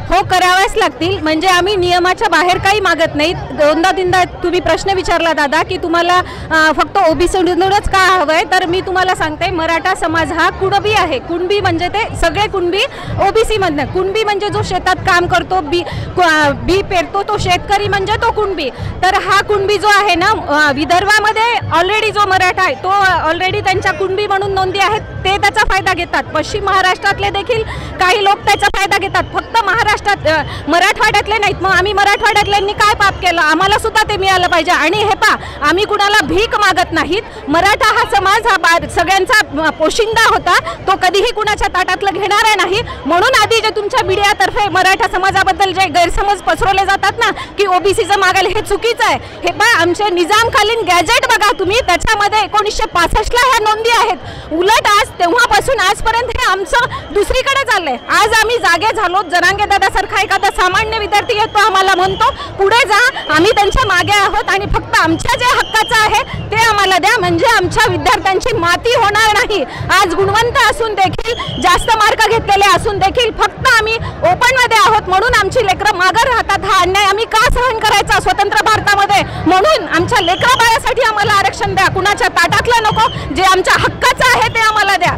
हो, कराव्याच लागतील. म्हणजे आम्ही नियमाच्या बाहेर काही मागत नाही. दोनदा तीनदा तुम्ही प्रश्न विचारला दादा की तुम्हाला फक्त ओबीसीमधूनच का हवंय, तर मी तुम्हाला सांगते मराठा समाज हा कुणबी आहे. कुणबी म्हणजे ते सगळे कुणबी ओबीसी मधनं. कुणबी म्हणजे जो शेतात काम करतो, बी पेरतो, तो शेतकरी म्हणजे तो कुणबी. तर हा कुणबी जो आहे ना, विदर्भामध्ये ऑलरेडी जो मराठा आहे तो ऑलरेडी त्यांच्या कुणबी म्हणून नोंदी आहेत, ते त्याचा फायदा घेतात. पश्चिम महाराष्ट्रातले देखील काही लोक त्याचा फायदा घेतात. फक्त मराठवाड्यातले नाहीत. मग आम्ही मराठवाड्यातल्यांनी काय पाप केलं? आम्हाला सुद्धा ते मिळालं पाहिजे. आणि हे पा, आम्ही कुणाला भीक मागत नाहीत. मराठा हा समाज हा सगळ्यांचा पोशिंदा होता, तो कधीही कुणाच्या ताटातलं घेणारा नाही. म्हणून आधी जे तुमच्या मीडियातर्फे मराठा समाजाबद्दल जे गैरसमज पसरवले जातात ना की ओबीसीचं मागायला, हे चुकीचं आहे. हे पा, आमचे निजामकालीन गॅजेट बघा तुम्ही, त्याच्यामध्ये 1965ला ह्या नोंदी आहेत. उलट आज तेव्हापासून आजपर्यंत हे आमचं दुसरीकडे चाललंय. आज आम्ही जागे झालो. जरांगे दादासारखा एखादा सामान्य विद्यार्थी येतो, आम्हाला म्हणतो पुढे जा, आम्ही त्यांच्या मागे आहोत आणि फक्त आमच्या जे हक्काचं आहे ते आम्हाला द्या, म्हणजे आमच्या विद्यार्थ्यांची माती होणार नाही. आज गुणवंत असून देखील, जास्त मार्क घेतलेले असून देखील फक्त आम्ही ओपनमध्ये आहोत म्हणून आमची लेकरं मागं राहतात. हा अन्याय आम्ही का सहन करायचा स्वतंत्र भारतामध्ये? म्हणून आमच्या लेकरा बाळासाठी आम्हाला आरक्षण द्या. कुणाच्या ताटातलं नको, जे आमच्या हक्काचं आहे ते आम्हाला द्या.